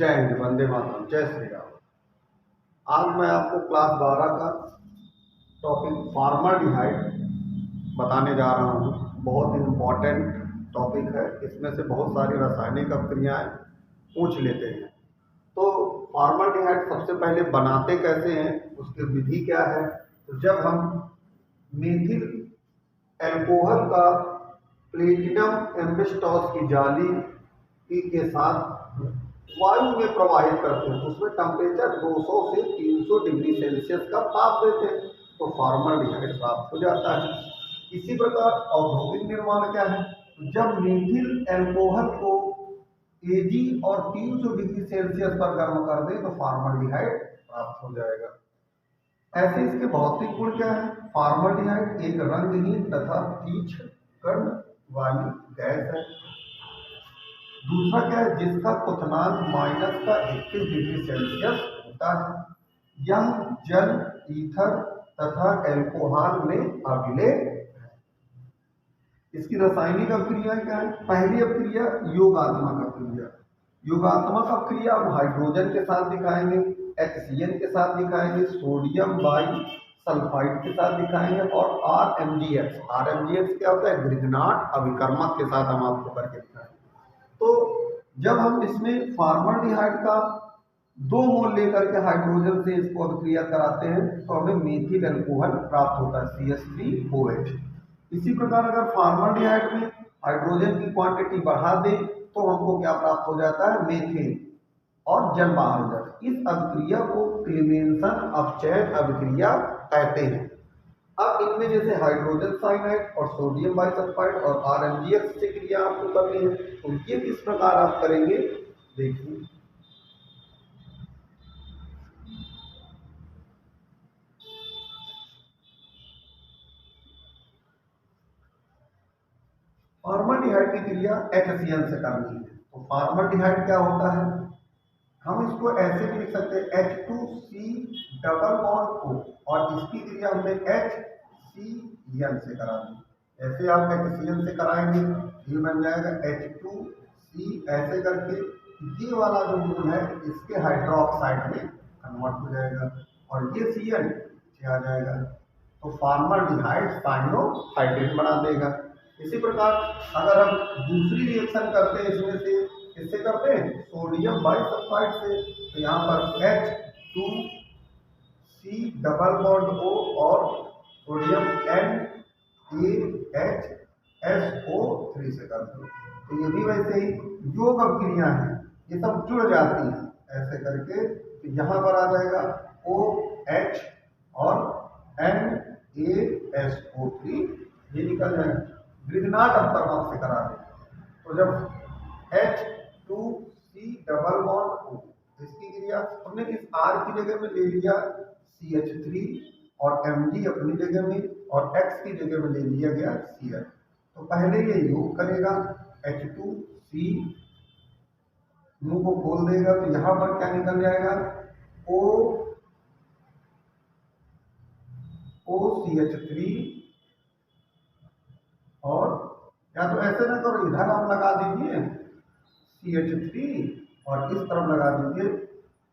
जय हिंद, वंदे मातरम, जय श्री राम। आज मैं आपको क्लास 12 का टॉपिक फॉर्मल्डिहाइड बताने जा रहा हूँ। बहुत इम्पॉर्टेंट टॉपिक है। इसमें से बहुत सारी रासायनिक अभिक्रियाएं पूछ लेते हैं। तो फॉर्मल्डिहाइड सबसे पहले बनाते कैसे हैं, उसकी विधि क्या है। तो जब हम मेथिल एल्कोहल का प्लेटिनम एम्बिस्टॉस की जाली के साथ वायु में प्रवाहित करते हैं, उसमें टेम्परेचर 200 से 300 डिग्री सेल्सियस का ताप देते हैं, तो फॉर्मल्डिहाइड प्राप्त हो जाता है। इसी प्रकार औद्योगिक निर्माण क्या है, जब मेथिल एल्कोहल को Ag और 300 डिग्री सेल्सियस पर गर्म कर दें तो फॉर्मल्डिहाइड प्राप्त हो जाएगा। ऐसे इसके भौतिक गुण क्या है। फॉर्मल्डिहाइड एक रंगहीन तथा तीक्ष्ण कण वाली गैस है। दूसरा क्या है, जिसका क्वथनांक -21 डिग्री सेल्सियस होता है। यह जल, ईथर तथा एल्कोहल में अभिलेय है। इसकी रासायनिक अभिक्रिया क्या है। पहली अभिक्रिया योगात्मक अभिक्रिया। योगात्मक अभिक्रिया हम हाइड्रोजन के साथ दिखाएंगे, HCN के साथ दिखाएंगे, सोडियम बाई सल्फाइड के साथ दिखाएंगे और RMGX क्या होता है, ग्रिग्नाट अभिकर्मक के साथ हम आपको करके दिखाएंगे। तो जब हम इसमें फॉर्मल्डिहाइड का 2 मोल लेकर के हाइड्रोजन से इसको अभिक्रिया कराते हैं तो हमें मेथिल एल्कोहल प्राप्त होता है, CH3OH। इसी प्रकार अगर फॉर्मल्डिहाइड में हाइड्रोजन की क्वांटिटी बढ़ा दें तो हमको क्या प्राप्त हो जाता है, मीथेन, और जल बाहर हो जाता है। इस अभिक्रिया को क्लीमेंसन अपचयन अभिक्रिया कहते हैं। अब इनमें जैसे हाइड्रोजन साइनाइड और सोडियम बाइसल्फाइड और RMGX से क्रिया आपको करनी है, तो ये किस प्रकार आप करेंगे देखिए। फॉर्मल्डिहाइड की क्रिया HCN से करनी है। तो फॉर्मल्डिहाइड क्या होता है, हम इसको ऐसे भी लिख सकते हैं H2C डबल बॉन्ड O, और इसकी क्रिया हमने HCN से करा दी। ऐसे आप HCN से कराएंगे, ये बन जाएगा H2C, ऐसे करके ये वाला जो मूल है इसके हाइड्रोक्साइड में कन्वर्ट हो जाएगा और ये CN नीचे आ जाएगा। तो फॉर्मल्डिहाइड साइनोहाइड्रिन बना देगा। इसी प्रकार अगर हम दूसरी रिएक्शन करते हैं इसमें से, किससे करते हैं, सोडियम बाइसल्फाइड से, तो यहाँ पर H2C डबल बॉन्ड O और सोडियम NaHSO3 से करते हैं। तो ये भी वैसे ही योग अभिक्रिया है, ये सब जुड़ जाती हैं ऐसे करके। तो यहाँ पर आ जाएगा OH और NaSO3, ये निकल जाएगा। ग्रिग्नाट अभिकर्मक से करा दें तो जब H2C डबल बॉन्ड O, इसकी क्रिया हमने इस R की जगह में ले लिया CH3 और Mg अपनी जगह में और X की जगह में ले लिया गया Cl। तो पहले ये योग करेगा, H2C मुंह को खोल देगा तो यहाँ पर क्या निकल जाएगा, OCH3, और या तो ऐसे ना करो, इधर आप लगा दीजिए CH3 और इस तरफ लगा दीजिए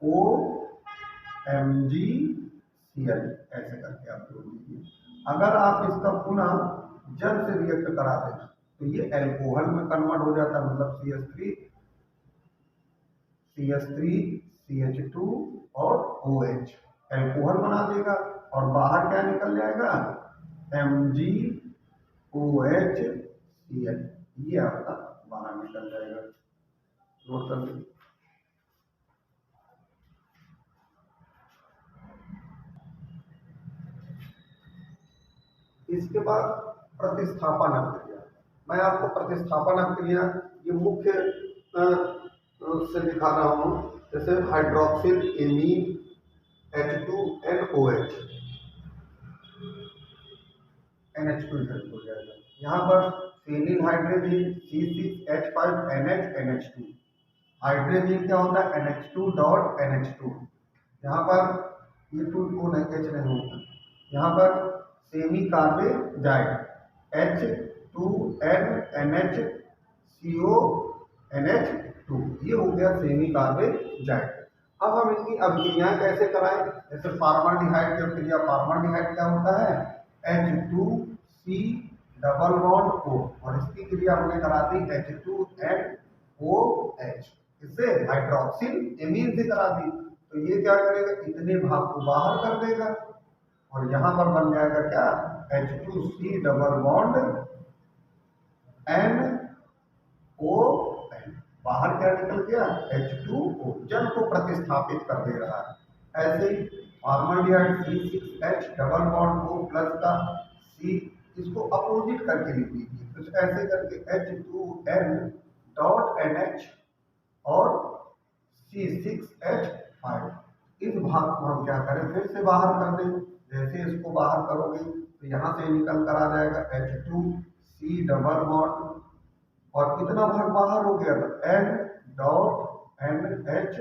OMgCl, ऐसे करके आप जोड़ दीजिए। अगर आप इसका पुनः जल से रिएक्ट करा दें तो ये एल्कोहल में कन्वर्ट हो जाता है, मतलब CH3 CH2 और OH एल्कोहल बना देगा और बाहर क्या निकल जाएगा, MgOHCl, ये आपका बाहर निकल जाएगा। नोट कर लीजिए। इसके बाद प्रतिस्थापन अभिक्रिया, मैं आपको प्रतिस्थापन अभिक्रिया ये मुख्य से दिखा रहा हूँ। जैसे हाइड्रोक्सिल एमीन H2NOH, NH2 हो जाएगा। यहाँ पर फेनिल हाइड्रोजन C6H5NH2, हाइड्रोजन क्या होता है, NH2.NH2। यहाँ पर ये 2 H नहीं होता। यहाँ पर सेमी कार्बेजाइड H2NNHCO NH2, ये हो गया सेमी कार्बोजाइड। अब हम इनकी अभिक्रियाएं कैसे कराएं? जैसे फॉर्मल्डिहाइड की अभिक्रिया, फॉर्मल्डिहाइड क्या होता है? H2C डबल बॉन्ड O, और इसकी क्रिया हमने करा दी H2NOH, इससे हाइड्रोक्सिल एमीन से करा दी। तो ये क्या करेगा? इतने भाग को बाहर कर देगा और यहां पर बन जाएगा क्या? H2C डबल बॉन्ड NO, बाहर क्या निकल गया? H2O, जल को प्रतिस्थापित कर दे रहा है। ऐसे ही formaldehyde C6H double bond O plus का C, इसको अपोजिट करके लिख दीजिए, कुछ ऐसे करके H2N डॉट NH और C6H5। इस भाग को हम क्या करें? फिर से बाहर कर दें। जैसे इसको बाहर करोगे तो यहाँ से निकल कर आ जाएगा H2C डबल बॉन्ड, और कितना भाग बाहर हो गया? तो N dot NH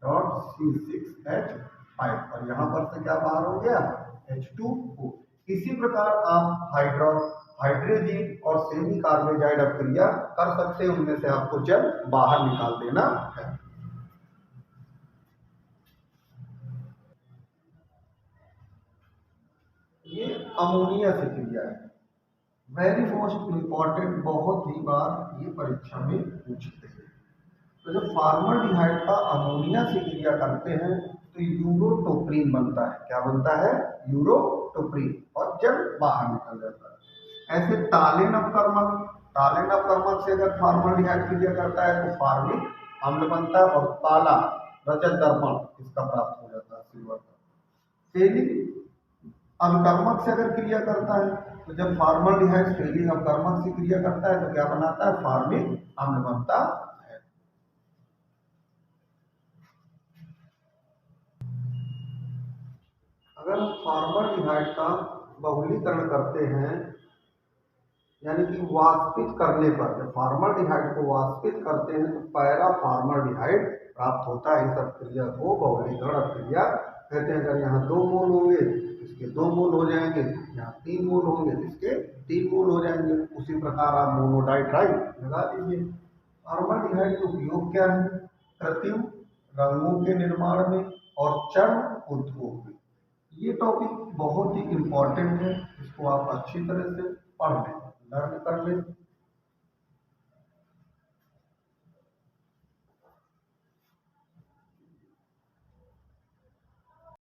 dot C6H5, और यहाँ पर से क्या बाहर हो गया? H2O। इसी प्रकार आप हाइड्रोजन और सेमी कार्बोजाइड अभिक्रिया कर सकते हैं, उनमें से आपको जल बाहर निकाल देना है। ये अमोनिया से क्रिया है, वेरी मोस्ट इंपॉर्टेंट, बहुत ही बार ये परीक्षा में पूछते हैं। तो जब फॉर्मल्डिहाइड का अमोनिया से क्रिया करते हैं तो यूरोटोप्रीन बनता है। क्या बनता है? यूरोटोप्रीन, और जल बाहर निकल जाता है। ऐसे टालेन अपकर्मक से अगर फॉर्मल्डिहाइड क्रिया करता है तो फॉर्मिक अम्ल बनता है, और काला रजत दर्पण इसका प्राप्त हो जाता है, सिल्वर का। फेलिक अभिकर्मक से अगर क्रिया करता है तो जब फॉर्मल्डिहाइड फेलिक अभिकर्मक से क्रिया करता है तो क्या बनाता है? फॉर्मिक अम्ल बनता है। अगर हम फॉर्मल्डिहाइड का बहुलीकरण करते हैं, यानी कि वाष्पित करने पर, जब फॉर्मल्डिहाइड को वाष्पित करते हैं तो पैरा फॉर्मल्डिहाइड प्राप्त होता है। इस अभिक्रिया को बहुलीकरण अभिक्रिया कहते हैं। अगर यहाँ 2 मोल होंगे, इसके 2 मोल हो जाएंगे, यहाँ 3 मोल होंगे, इसके 3 मोल हो जाएंगे। उसी प्रकार आप मोनोडाइट्राइल लगा दीजिए। फॉर्मल्डिहाइड के उपयोग क्या है? कृत्रिम रंगों के निर्माण में और चर्म उद्योग में। ये टॉपिक बहुत ही इम्पोर्टेंट है, इसको आप अच्छी तरह से पढ़ लें, लर्न कर लें।